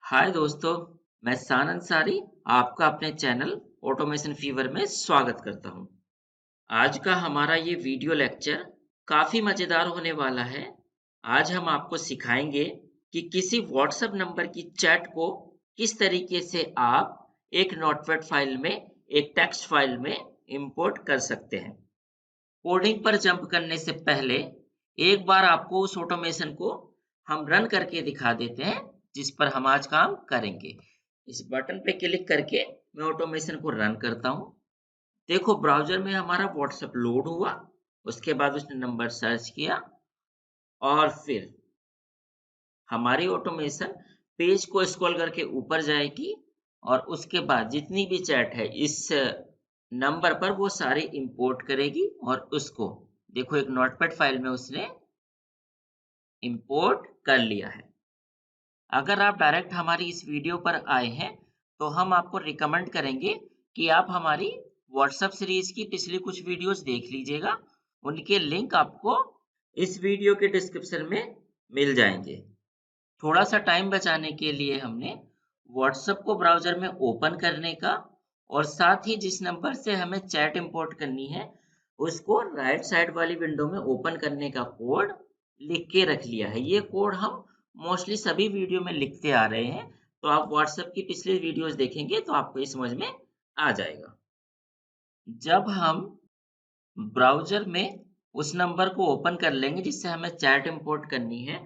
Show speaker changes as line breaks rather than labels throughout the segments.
हाय दोस्तों, मैं सान अंसारी आपका अपने चैनल ऑटोमेशन फीवर में स्वागत करता हूं। आज का हमारा ये वीडियो लेक्चर काफी मजेदार होने वाला है। आज हम आपको सिखाएंगे कि किसी व्हाट्सएप नंबर की चैट को किस तरीके से आप एक नोटपैड फाइल में, एक टेक्स्ट फाइल में इंपोर्ट कर सकते हैं। कोडिंग पर जंप करने से पहले एक बार आपको उस ऑटोमेशन को हम रन करके दिखा देते हैं जिस पर हम आज काम करेंगे। इस बटन पे क्लिक करके मैं ऑटोमेशन को रन करता हूँ। देखो, ब्राउजर में हमारा व्हाट्सएप लोड हुआ, उसके बाद उसने नंबर सर्च किया और फिर हमारी ऑटोमेशन पेज को स्क्रॉल करके ऊपर जाएगी और उसके बाद जितनी भी चैट है इस नंबर पर वो सारी इंपोर्ट करेगी और उसको देखो एक नोटपैड फाइल में उसने इंपोर्ट कर लिया है। अगर आप डायरेक्ट हमारी इस वीडियो पर आए हैं तो हम आपको रिकमेंड करेंगे कि आप हमारी व्हाट्सएप सीरीज की पिछली कुछ वीडियोस देख लीजिएगा। उनके लिंक आपको इस वीडियो के डिस्क्रिप्शन में मिल जाएंगे। थोड़ा सा टाइम बचाने के लिए हमने व्हाट्सएप को ब्राउजर में ओपन करने का और साथ ही जिस नंबर से हमें चैट इंपोर्ट करनी है उसको राइट साइड वाली विंडो में ओपन करने का कोड लिख के रख लिया है। ये कोड हम मोस्टली सभी वीडियो में लिखते आ रहे हैं, तो आप व्हाट्सएप की पिछली वीडियोस देखेंगे तो आपको ये समझ में आ जाएगा। जब हम ब्राउज़र में उस नंबर को ओपन कर लेंगे जिससे हमें चैट इंपोर्ट करनी है,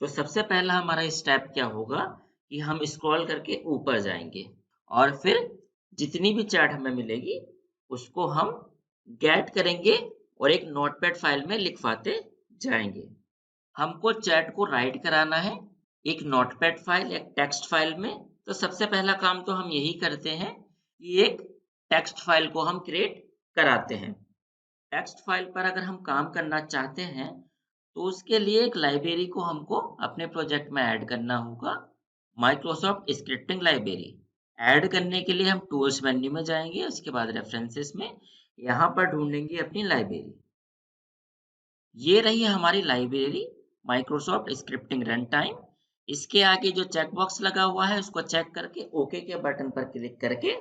तो सबसे पहला हमारा स्टेप क्या होगा कि हम स्क्रॉल करके ऊपर जाएँगे और फिर जितनी भी चैट हमें मिलेगी उसको हम गेट करेंगे और एक नोटपैड फाइल में लिखवाते जाएँगे। हमको चैट को राइट कराना है एक नोटपैड फाइल, एक टेक्स्ट फाइल में। तो सबसे पहला काम तो हम यही करते हैं कि एक टेक्स्ट फाइल को हम क्रिएट कराते हैं। टेक्स्ट फाइल पर अगर हम काम करना चाहते हैं तो उसके लिए एक लाइब्रेरी को हमको अपने प्रोजेक्ट में ऐड करना होगा, माइक्रोसॉफ्ट स्क्रिप्टिंग लाइब्रेरी। ऐड करने के लिए हम टूल्स मेन्यू में जाएंगे, उसके बाद रेफरेंसेस में यहाँ पर ढूंढेंगे अपनी लाइब्रेरी। ये रही हमारी library Microsoft scripting run time. इसके आगे जो चेक बॉक्स लगा हुआ है उसको चेक करके ओके के बटन पर क्लिक करके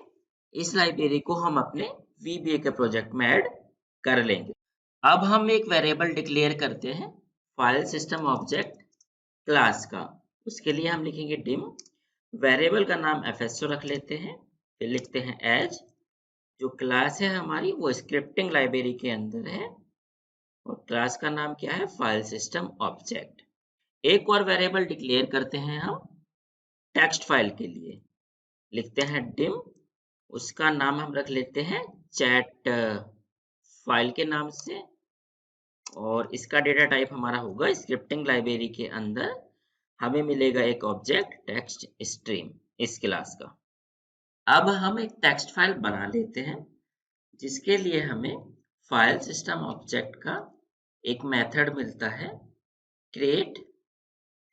इस लाइब्रेरी को हम अपने VBA के प्रोजेक्ट में ऐड कर लेंगे। अब हम एक वेरिएबल डिक्लेयर करते हैं फाइल सिस्टम ऑब्जेक्ट क्लास का। उसके लिए हम लिखेंगे डिम, वेरिएबल का नाम FSO रख लेते हैं, फिर लिखते हैं एज। जो क्लास है हमारी वो स्क्रिप्टिंग लाइब्रेरी के अंदर है और क्लास का नाम क्या है, फाइल सिस्टम ऑब्जेक्ट। एक और वेरिएबल डिक्लेयर करते हैं हम टेक्स्ट फाइल के लिए, लिखते हैं डिम, उसका नाम हम रख लेते हैं चैट फाइल के नाम से और इसका डेटा टाइप हमारा होगा स्क्रिप्टिंग लाइब्रेरी के अंदर हमें मिलेगा एक ऑब्जेक्ट टेक्स्ट स्ट्रीम इस क्लास का। अब हम एक टेक्स्ट फाइल बना लेते हैं जिसके लिए हमें फाइल सिस्टम ऑब्जेक्ट का एक मेथड मिलता है क्रिएट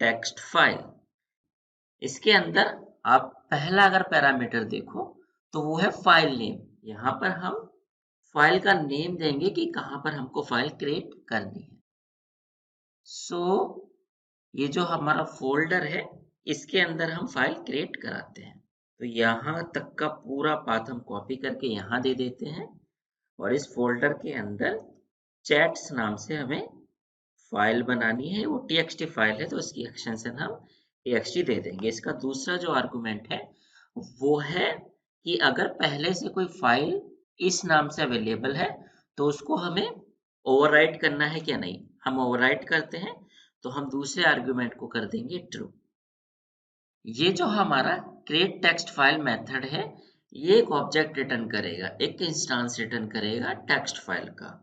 टेक्स्ट फाइल। इसके अंदर आप पहला अगर पैरामीटर देखो तो वो है फाइल नेम। यहाँ पर हम फाइल का नेम देंगे कि कहाँ पर हमको फाइल क्रिएट करनी है। ये जो हमारा फोल्डर है इसके अंदर हम फाइल क्रिएट कराते हैं। तो यहाँ तक का पूरा पाथ हम कॉपी करके यहाँ दे देते हैं और इस फोल्डर के अंदर चैट्स नाम से हमें फाइल बनानी है। वो txt फाइल है तो उसकी एक्सटेंशन हम txt दे देंगे। इसका दूसरा जो आर्गुमेंट है वो है कि अगर पहले से कोई फाइल इस नाम से अवेलेबल है तो उसको हमें ओवरराइट करना है क्या नहीं। हम ओवरराइट करते हैं तो हम दूसरे आर्गुमेंट को कर देंगे ट्रू। ये जो हमारा क्रिएट टेक्स्ट फाइल मेथड है ये एक ऑब्जेक्ट रिटर्न करेगा, एक इंस्टेंस रिटर्न करेगा टेक्स्ट फाइल का।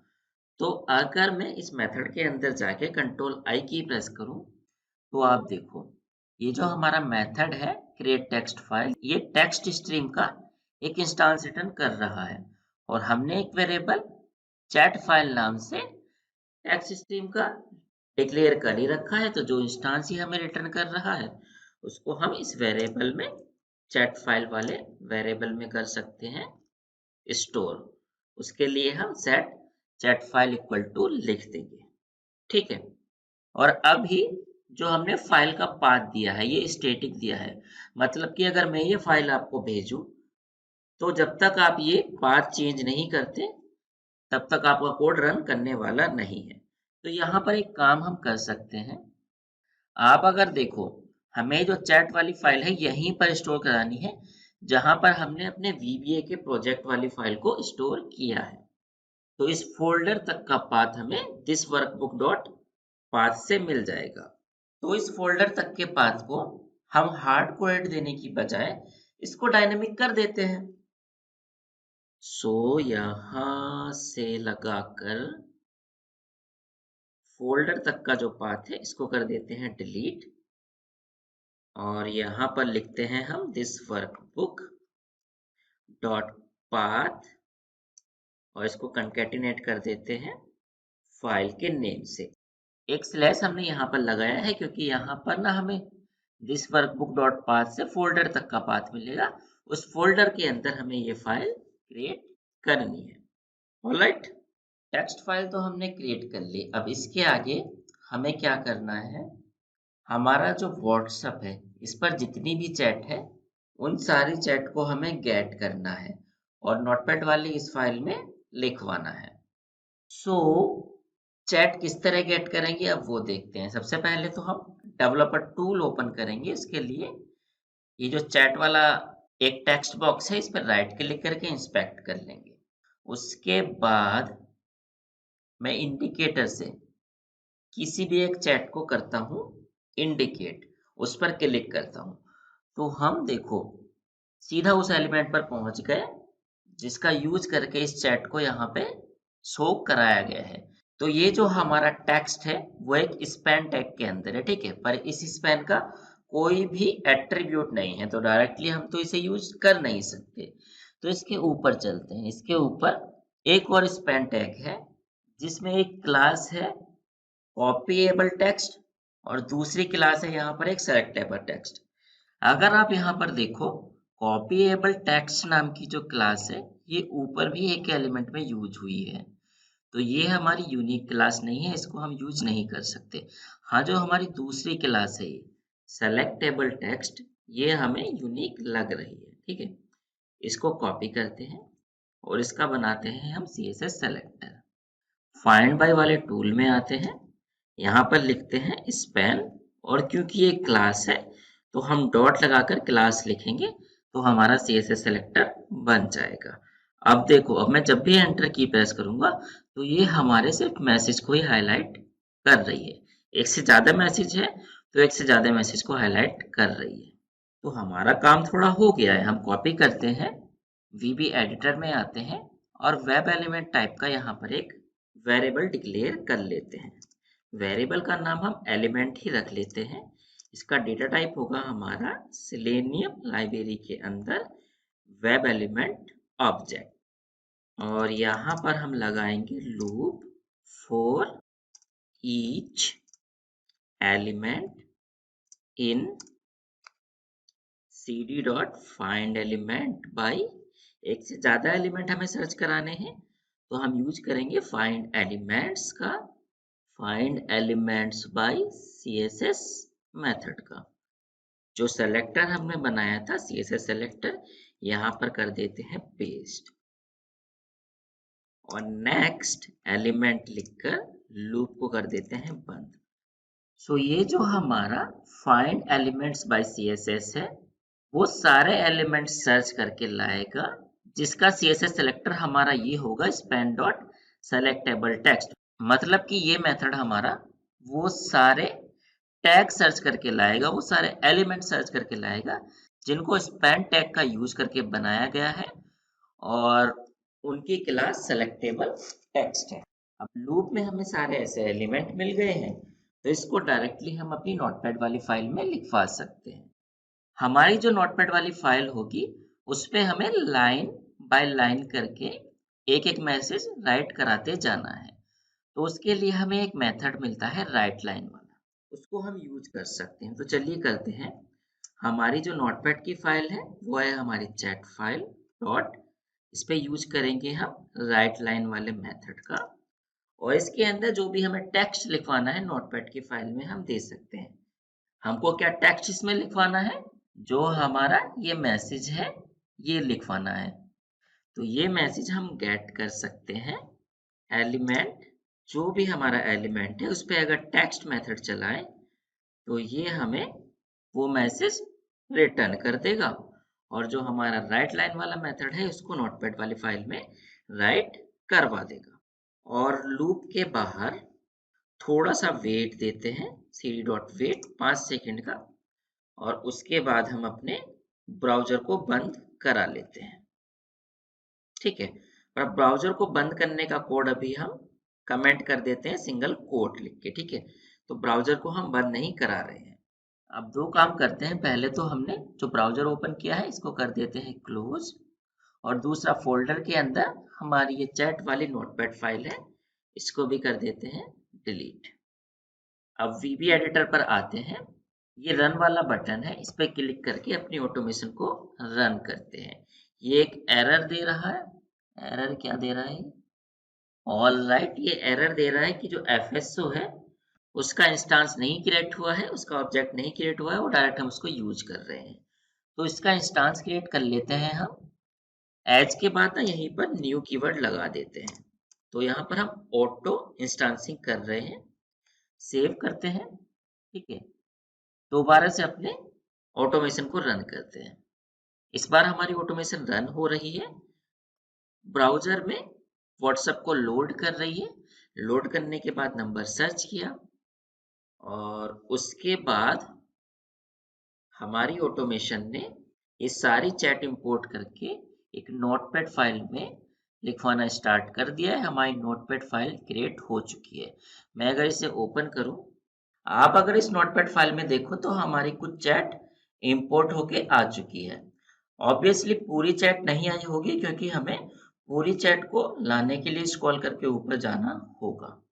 तो अगर मैं इस मेथड के अंदर जाके कंट्रोल आई की प्रेस करूं तो आप देखो ये जो हमारा मेथड है क्रिएट टेक्स्ट फाइल ये टेक्स्ट स्ट्रीम का एक इंस्टेंस रिटर्न कर रहा है और हमने एक वेरिएबल चैट फाइल नाम से टेक्स्ट स्ट्रीम का डिक्लेयर कर ही रखा है। तो जो इंस्टेंस ही हमें रिटर्न कर रहा है उसको हम इस वेरिएबल में चैट फाइल वाले वेरिएबल में कर सकते हैं स्टोर। उसके लिए हम set chat file equal to लिख देंगे, ठीक है। और अभी जो हमने फाइल का पाथ दिया है ये स्टैटिक दिया है। मतलब कि अगर मैं ये फाइल आपको भेजूं तो जब तक आप ये पाथ चेंज नहीं करते तब तक आपका कोड रन करने वाला नहीं है। तो यहाँ पर एक काम हम कर सकते हैं। आप अगर देखो, हमें जो चैट वाली फाइल है यहीं पर स्टोर करानी है जहां पर हमने अपने VBA के प्रोजेक्ट वाली फाइल को स्टोर किया है। तो इस फोल्डर तक का पाथ हमें दिस वर्कबुक डॉट पाथ से मिल जाएगा। तो इस फोल्डर तक के पाथ को हम हार्ड कोडेड देने की बजाय इसको डायनेमिक कर देते हैं। सो यहां से लगाकर फोल्डर तक का जो पाथ है इसको कर देते हैं डिलीट और यहाँ पर लिखते हैं हम दिस वर्कबुक डॉट पाथ और इसको कंकैटिनेट कर देते हैं फाइल के नेम से। एक स्लैश हमने यहाँ पर लगाया है क्योंकि यहाँ पर ना हमें दिस वर्कबुक डॉट पाथ से फोल्डर तक का पाथ मिलेगा। उस फोल्डर के अंदर हमें ये फाइल क्रिएट करनी है। ऑलराइट, टेक्स्ट फाइल तो हमने क्रिएट कर ली। अब इसके आगे हमें क्या करना है, हमारा जो व्हाट्सएप है इस पर जितनी भी चैट है उन सारी चैट को हमें गेट करना है और नोटपैड वाली इस फाइल में लिखवाना है। सो चैट किस तरह गेट करेंगे अब वो देखते हैं। सबसे पहले तो हम डेवलपर टूल ओपन करेंगे। इसके लिए ये जो चैट वाला एक टेक्स्ट बॉक्स है इस पर राइट क्लिक करके इंस्पेक्ट कर लेंगे। उसके बाद मैं इंडिकेटर से किसी भी एक चैट को करता हूँ इंडिकेट, उस पर क्लिक करता हूँ तो हम देखो सीधा उस एलिमेंट पर पहुंच गए जिसका यूज करके इस चैट को यहाँ पे शो कराया गया है। तो ये जो हमारा टेक्स्ट है वो एक स्पैन टैग के अंदर है, ठीक है, पर इस स्पैन का कोई भी एट्रीब्यूट नहीं है तो डायरेक्टली हम तो इसे यूज कर नहीं सकते। तो इसके ऊपर चलते हैं। इसके ऊपर एक और स्पैन टैग है जिसमें एक क्लास है कॉपीएबल टेक्स्ट और दूसरी क्लास है यहाँ पर एक सेलेक्टेबल टेक्स्ट। अगर आप यहाँ पर देखो कॉपीएबल टेक्स्ट नाम की जो क्लास है ये ऊपर भी एक एलिमेंट में यूज हुई है। तो ये हमारी यूनिक क्लास नहीं है, इसको हम यूज नहीं कर सकते। हाँ, जो हमारी दूसरी क्लास है ये सेलेक्टेबल टेक्स्ट, ये हमें यूनिक लग रही है, ठीक है। इसको कॉपी करते हैं और इसका बनाते हैं हम CSS सेलेक्टर। फाइंड बाय वाले टूल में आते हैं, यहाँ पर लिखते हैं स्पैन और क्योंकि ये क्लास है तो हम डॉट लगाकर क्लास लिखेंगे तो हमारा CSS सेलेक्टर बन जाएगा। अब देखो, अब मैं जब भी एंटर की प्रेस करूंगा तो ये हमारे सिर्फ मैसेज को ही हाईलाइट कर रही है। एक से ज्यादा मैसेज है तो एक से ज्यादा मैसेज को हाईलाइट कर रही है। तो हमारा काम थोड़ा हो गया है। हम कॉपी करते हैं, VB एडिटर में आते हैं और वेब एलिमेंट टाइप का यहाँ पर एक वेरिएबल डिक्लेयर कर लेते हैं। वेरिएबल का नाम हम एलिमेंट ही रख लेते हैं। इसका डेटा टाइप होगा हमारा सेलेनियम लाइब्रेरी के अंदर वेब एलिमेंट ऑब्जेक्ट और यहाँ पर हम लगाएंगे loop for each element in cd dot find element by. एक से ज्यादा एलिमेंट हमें सर्च कराने हैं तो हम यूज करेंगे फाइंड एलिमेंट्स का, find elements bye CSS method का। जो सेलेक्टर हमने बनाया था CSS सेलेक्टर, यहाँ पर कर देते हैं पेस्ट और नेक्स्ट एलिमेंट लिखकर लूप को कर देते हैं बंद। सो ये जो हमारा फाइंड एलिमेंट्स बाय CSS है वो सारे एलिमेंट्स सर्च करके लाएगा जिसका CSS सेलेक्टर हमारा ये होगा स्पैन डॉट सेलेक्टेबल टेक्स्ट। मतलब कि ये मेथड हमारा वो सारे टैग सर्च करके लाएगा, वो सारे एलिमेंट सर्च करके लाएगा जिनको स्पैन टैग का यूज करके बनाया गया है और उनकी क्लास सेलेक्टेबल टेक्स्ट है। अब लूप में हमें सारे ऐसे एलिमेंट मिल गए हैं तो इसको डायरेक्टली हम अपनी नोटपैड वाली फाइल में लिखवा सकते हैं। हमारी जो नोटपैड वाली फाइल होगी उस पे हमें लाइन बाय लाइन करके एक एक मैसेज राइट कराते जाना है। तो उसके लिए हमें एक मेथड मिलता है राइट लाइन वाला, उसको हम यूज कर सकते हैं। तो चलिए करते हैं। हमारी जो नोटपैड की फाइल है वो है हमारी चैट फाइल डॉट, इस पे यूज करेंगे हम राइट लाइन वाले मेथड का और इसके अंदर जो भी हमें टेक्स्ट लिखवाना है नोटपैड की फाइल में हम दे सकते हैं। हमको क्या टेक्स्ट इसमें लिखवाना है, जो हमारा ये मैसेज है ये लिखवाना है। तो ये मैसेज हम गेट कर सकते हैं एलिमेंट, जो भी हमारा एलिमेंट है उस पे अगर टेक्स्ट मेथड चलाएं तो ये हमें वो मैसेज रिटर्न कर देगा, और जो हमारा राइट लाइन वाला मेथड है उसको नोटपैड वाली फाइल में राइट करवा देगा। और लूप के बाहर थोड़ा सा वेट देते हैं, cd डॉट वेट 5 सेकंड का, और उसके बाद हम अपने ब्राउजर को बंद करा लेते हैं। ठीक है, और ब्राउजर को बंद करने का कोड अभी हम कमेंट कर देते हैं सिंगल कोट लिख के। ठीक है, तो ब्राउजर को हम बंद नहीं करा रहे हैं। अब दो काम करते हैं, पहले तो हमने जो ब्राउजर ओपन किया है इसको कर देते हैं क्लोज, और दूसरा फोल्डर के अंदर हमारी ये चैट वाली नोटपैड फाइल है इसको भी कर देते हैं डिलीट। अब वीबी एडिटर पर आते हैं, ये रन वाला बटन है, इस पर क्लिक करके अपनी ऑटोमेशन को रन करते हैं। ये एक एरर दे रहा है, एरर क्या दे रहा है, ऑल राइट, ये एरर दे रहा है कि जो एफएसओ है उसका इंस्टांस नहीं क्रिएट हुआ है, उसका ऑब्जेक्ट नहीं क्रिएट हुआ है, और डायरेक्ट हम उसको यूज कर रहे हैं। तो इसका इंस्टांस क्रिएट कर लेते हैं हम, एज के बाद ना यहीं पर न्यू कीवर्ड लगा देते हैं। तो यहाँ पर हम ऑटो इंस्टांसिंग कर रहे हैं, सेव करते हैं। ठीक है, दोबारा से अपने ऑटोमेशन को रन करते हैं। इस बार हमारी ऑटोमेशन रन हो रही है, ब्राउजर में व्हाट्सएप को लोड कर रही है। लोड करने के बाद नंबर सर्च किया, और उसके बाद हमारी ऑटोमेशन ने ये सारी चैट इंपोर्ट करके एक नोटपैड फाइल में लिखवाना स्टार्ट कर दिया है। हमारी नोटपैड फाइल क्रिएट हो चुकी है। मैं अगर इसे ओपन करूं, आप अगर इस नोटपैड फाइल में देखो तो हमारी कुछ चैट इंपोर्ट होके आ चुकी है। ऑब्वियसली पूरी चैट नहीं आई होगी, क्योंकि हमें पूरी चैट को लाने के लिए स्क्रॉल करके ऊपर जाना होगा।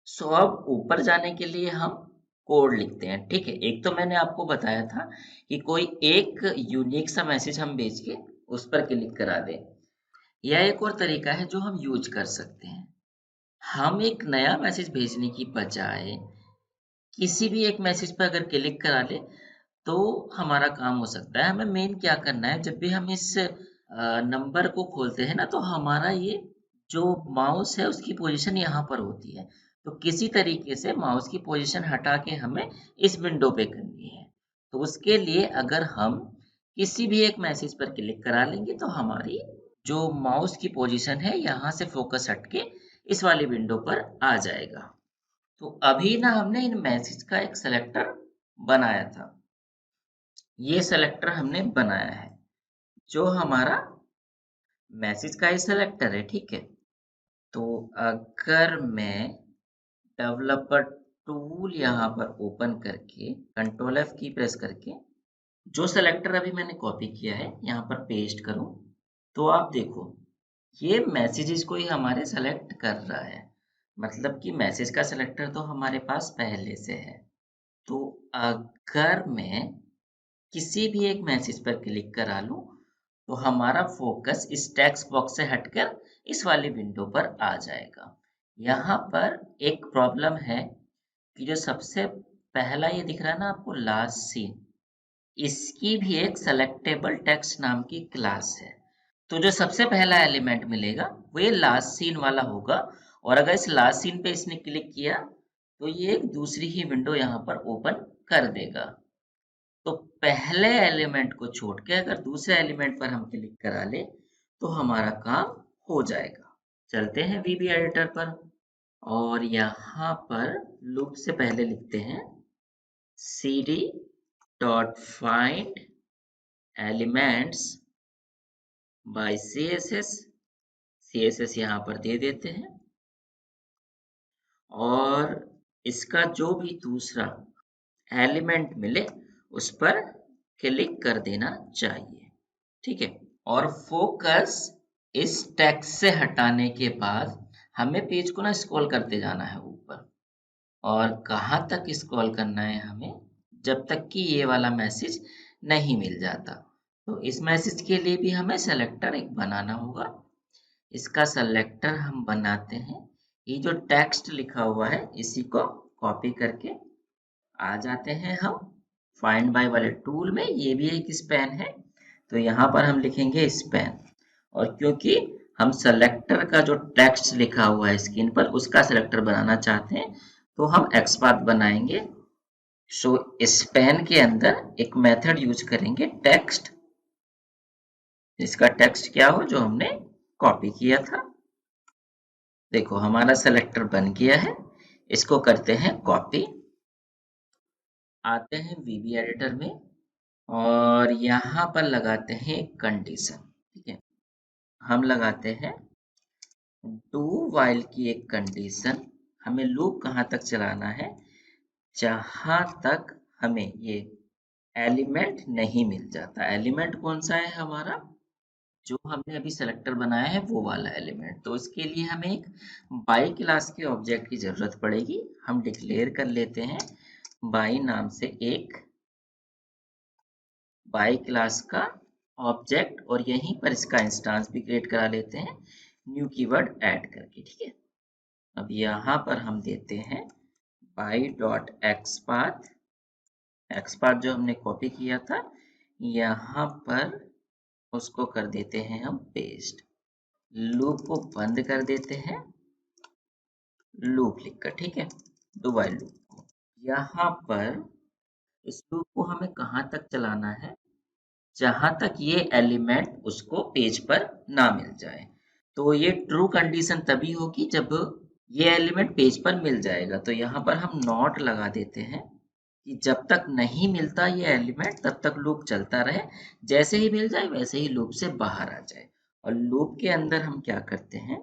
सो अब ऊपर जाने के लिए हम कोड लिखते हैं। ठीक है, एक तो मैंने आपको बताया था कि कोई एक यूनिक सा मैसेज हम भेज के उस पर क्लिक करा दें। यह एक और तरीका है जो हम यूज कर सकते हैं। हम एक नया मैसेज भेजने की बजाय किसी भी एक मैसेज पर अगर क्लिक करा ले तो हमारा काम हो सकता है। हमें मेन क्या करना है, जब भी हम इस नंबर को खोलते हैं ना, तो हमारा ये जो माउस है उसकी पोजीशन यहाँ पर होती है। तो किसी तरीके से माउस की पोजीशन हटा के हमें इस विंडो पे करनी है। तो उसके लिए अगर हम किसी भी एक मैसेज पर क्लिक करा लेंगे तो हमारी जो माउस की पोजीशन है यहाँ से फोकस हटके इस वाली विंडो पर आ जाएगा। तो अभी ना हमने इन मैसेज का एक सेलेक्टर बनाया था, ये सेलेक्टर हमने बनाया है जो हमारा मैसेज का ही सेलेक्टर है। ठीक है, तो अगर मैं डेवलपर टूल यहाँ पर ओपन करके कंट्रोल एफ की प्रेस करके जो सेलेक्टर अभी मैंने कॉपी किया है यहाँ पर पेस्ट करूं, तो आप देखो ये मैसेजेस को ही हमारे सेलेक्ट कर रहा है। मतलब कि मैसेज का सेलेक्टर तो हमारे पास पहले से है। तो अगर मैं किसी भी एक मैसेज पर क्लिक करा लूं तो हमारा फोकस इस टेक्स्ट बॉक्स से हटकर इस वाली विंडो पर आ जाएगा। यहाँ पर एक प्रॉब्लम है कि जो सबसे पहला ये दिख रहा है ना आपको लास्ट सीन, इसकी भी एक सेलेक्टेबल टेक्स्ट नाम की क्लास है। तो जो सबसे पहला एलिमेंट मिलेगा वो ये लास्ट सीन वाला होगा, और अगर इस लास्ट सीन पे इसने क्लिक किया तो ये एक दूसरी ही विंडो यहाँ पर ओपन कर देगा। तो पहले एलिमेंट को छोड़ के अगर दूसरे एलिमेंट पर हम क्लिक करा ले तो हमारा काम हो जाएगा। चलते हैं वीबी एडिटर पर, और यहाँ पर लूप से पहले लिखते हैं cd dot find elements bye css यहाँ पर दे देते हैं, और इसका जो भी दूसरा एलिमेंट मिले उस पर क्लिक कर देना चाहिए। ठीक है, और फोकस इस टेक्स्ट से हटाने के बाद हमें पेज को ना स्क्रॉल करते जाना है ऊपर, और कहाँ तक स्क्रॉल करना है हमें, जब तक कि ये वाला मैसेज नहीं मिल जाता। तो इस मैसेज के लिए भी हमें सेलेक्टर एक बनाना होगा। इसका सेलेक्टर हम बनाते हैं, ये जो टेक्स्ट लिखा हुआ है इसी को कॉपी करके आ जाते हैं हम फाइंड बाय वाले टूल में ये भी एक स्पैन है, तो यहाँ पर हम लिखेंगे स्पैन। और क्योंकि हम सेलेक्टर का जो टेक्स्ट लिखा हुआ है स्क्रीन पर उसका सेलेक्टर बनाना चाहते हैं, तो हम एक्सपाथ बनाएंगे। सो स्पैन के अंदर एक मेथड यूज करेंगे टेक्स्ट, जिसका टेक्स्ट क्या हो जो हमने कॉपी किया था। देखो हमारा सेलेक्टर बन गया है, इसको करते हैं कॉपी। आते हैं वीबी एडिटर में और यहाँ पर लगाते हैं कंडीशन। ठीक है, हम लगाते हैं डू वाइल की एक कंडीशन। हमें लूप कहाँ तक चलाना है, जहां तक हमें ये एलिमेंट नहीं मिल जाता। एलिमेंट कौन सा है हमारा, जो हमने अभी सेलेक्टर बनाया है वो वाला एलिमेंट। तो इसके लिए हमें एक बाई क्लास के ऑब्जेक्ट की जरूरत पड़ेगी। हम डिक्लेयर कर लेते हैं बाई नाम से एक बाई क्लास का ऑब्जेक्ट, और यहीं पर इसका इंस्टेंस भी क्रिएट करा लेते हैं न्यू कीवर्ड ऐड करके। ठीक है, अब यहाँ पर हम देते हैं बाई डॉट एक्सपाथ। एक्सपाथ जो हमने कॉपी किया था यहाँ पर उसको कर देते हैं हम पेस्ट। लूप को बंद कर देते हैं लूप लिखकर। ठीक है, डू व्हाइल लूप को यहाँ पर इस लूप को हमें कहाँ तक चलाना है, जहां तक ये एलिमेंट उसको पेज पर ना मिल जाए। तो ये ट्रू कंडीशन तभी होगी जब ये एलिमेंट पेज पर मिल जाएगा। तो यहाँ पर हम नॉट लगा देते हैं कि जब तक नहीं मिलता ये एलिमेंट तब तक लूप चलता रहे, जैसे ही मिल जाए वैसे ही लूप से बाहर आ जाए। और लूप के अंदर हम क्या करते हैं,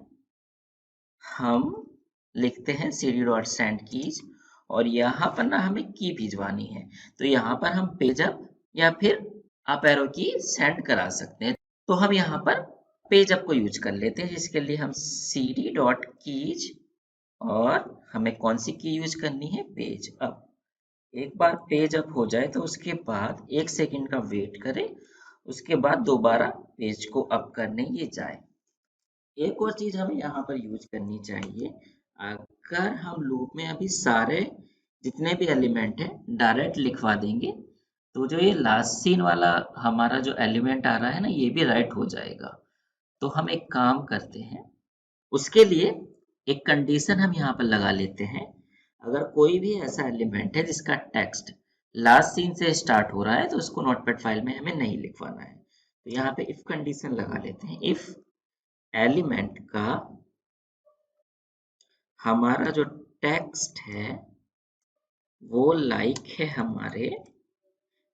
हम लिखते हैं cd डॉट सेंड कीज, और यहाँ पर ना हमें की भिजवानी है, तो यहाँ पर हम पेज अप या फिर अप एरो की सेंड करा सकते हैं। तो हम यहाँ पर पेज अप को यूज कर लेते हैं, जिसके लिए हम cd डॉट कीज और हमें कौन सी की यूज करनी है, पेज अप। एक बार पेज अप हो जाए तो उसके बाद 1 सेकंड का वेट करें, उसके बाद दोबारा पेज को अप करने ये जाए। एक और चीज हमें यहाँ पर यूज करनी चाहिए, अगर हम लूप में अभी सारे जितने भी एलिमेंट है डायरेक्ट लिखवा देंगे तो जो ये लास्ट सीन वाला हमारा जो एलिमेंट आ रहा है ना ये भी राइट हो जाएगा। तो हम एक काम करते हैं, उसके लिए एक कंडीशन हम यहाँ पर लगा लेते हैं। अगर कोई भी ऐसा एलिमेंट है जिसका टेक्स्ट लास्ट सीन से स्टार्ट हो रहा है तो उसको नोटपैड फाइल में हमें नहीं लिखवाना है। तो यहाँ पे इफ कंडीशन लगा लेते हैं, इफ एलिमेंट का हमारा जो टेक्स्ट है वो लाइक है हमारे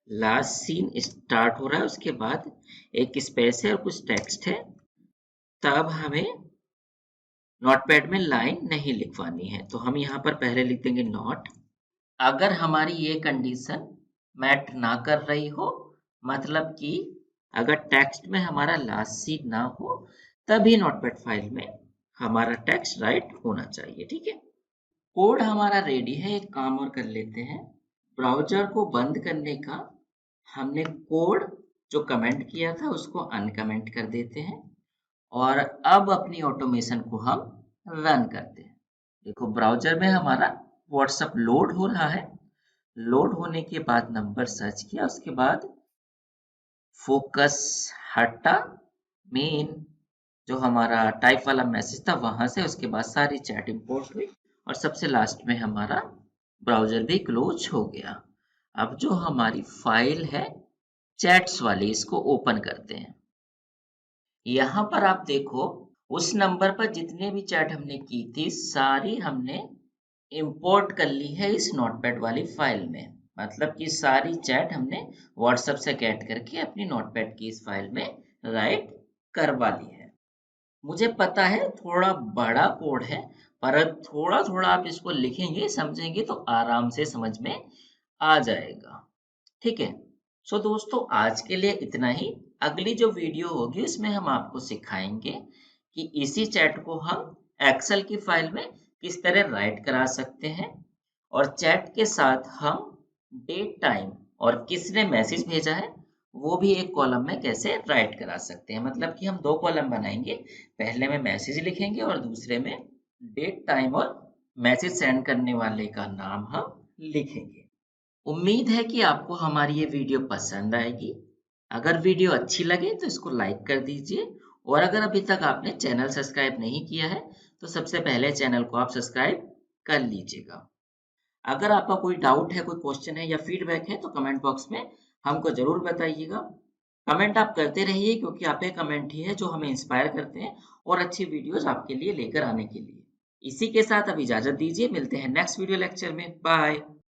लास्ट सीन स्टार्ट हो रहा है उसके बाद एक स्पेस है और कुछ टेक्स्ट है, तब हमें नोटपैड में लाइन नहीं लिखवानी है। तो हम यहाँ पर पहले लिख देंगे नॉट। अगर हमारी ये कंडीशन मैट ना कर रही हो, मतलब कि अगर टेक्स्ट में हमारा लास्ट सीन ना हो, तभी नोटपैड फाइल में हमारा टेक्स्ट राइट होना चाहिए। ठीक है, कोड हमारा रेडी है। एक काम और कर लेते हैं, ब्राउजर को बंद करने का हमने कोड जो कमेंट किया था उसको अनकमेंट कर देते हैं, और अब अपनी ऑटोमेशन को हम रन करते हैं। देखो ब्राउजर में हमारा व्हाट्सएप लोड हो रहा है। लोड होने के बाद नंबर सर्च किया, उसके बाद फोकस हटा, मेन जो हमारा टाइप वाला मैसेज था वहां से, उसके बाद सारी चैट इंपोर्ट हुई और सबसे लास्ट में हमारा ब्राउजर भी क्लोज हो गया। अब जो हमारी फाइल है चैट्स वाली, इसको ओपन करते हैं। यहाँ पर आप देखो उस नंबर पर जितने भी चैट हमने की थी सारी हमने इंपोर्ट कर ली है इस नोटपैड वाली फाइल में। मतलब कि सारी चैट हमने व्हाट्सएप से गेट करके अपनी नोटपैड की इस फाइल में राइट करवा ली है। मुझे पता है थोड़ा बड़ा कोड है, पर थोड़ा थोड़ा आप इसको लिखेंगे समझेंगे तो आराम से समझ में आ जाएगा। ठीक है, सो दोस्तों आज के लिए इतना ही। अगली जो वीडियो होगी उसमें हम आपको सिखाएंगे कि इसी चैट को हम एक्सेल की फाइल में किस तरह राइट करा सकते हैं, और चैट के साथ हम डेट टाइम और किसने मैसेज भेजा है वो भी एक कॉलम में कैसे राइट करा सकते हैं। मतलब कि हम 2 कॉलम बनाएंगे, पहले में मैसेज लिखेंगे और दूसरे में डेट टाइम और मैसेज सेंड करने वाले का नाम हम लिखेंगे। उम्मीद है कि आपको हमारी ये वीडियो पसंद आएगी। अगर वीडियो अच्छी लगे तो इसको लाइक कर दीजिए और अगर अभी तक आपने चैनल सब्सक्राइब नहीं किया है तो सबसे पहले चैनल को आप सब्सक्राइब कर लीजिएगा। अगर आपका कोई डाउट है, कोई क्वेश्चन है या फीडबैक है तो कमेंट बॉक्स में हमको ज़रूर बताइएगा। कमेंट आप करते रहिए क्योंकि आपके कमेंट ही है जो हमें इंस्पायर करते हैं और अच्छी वीडियोज़ आपके लिए लेकर आने के लिए। इसी के साथ अब इजाज़त दीजिए, मिलते हैं नेक्स्ट वीडियो लेक्चर में। बाय।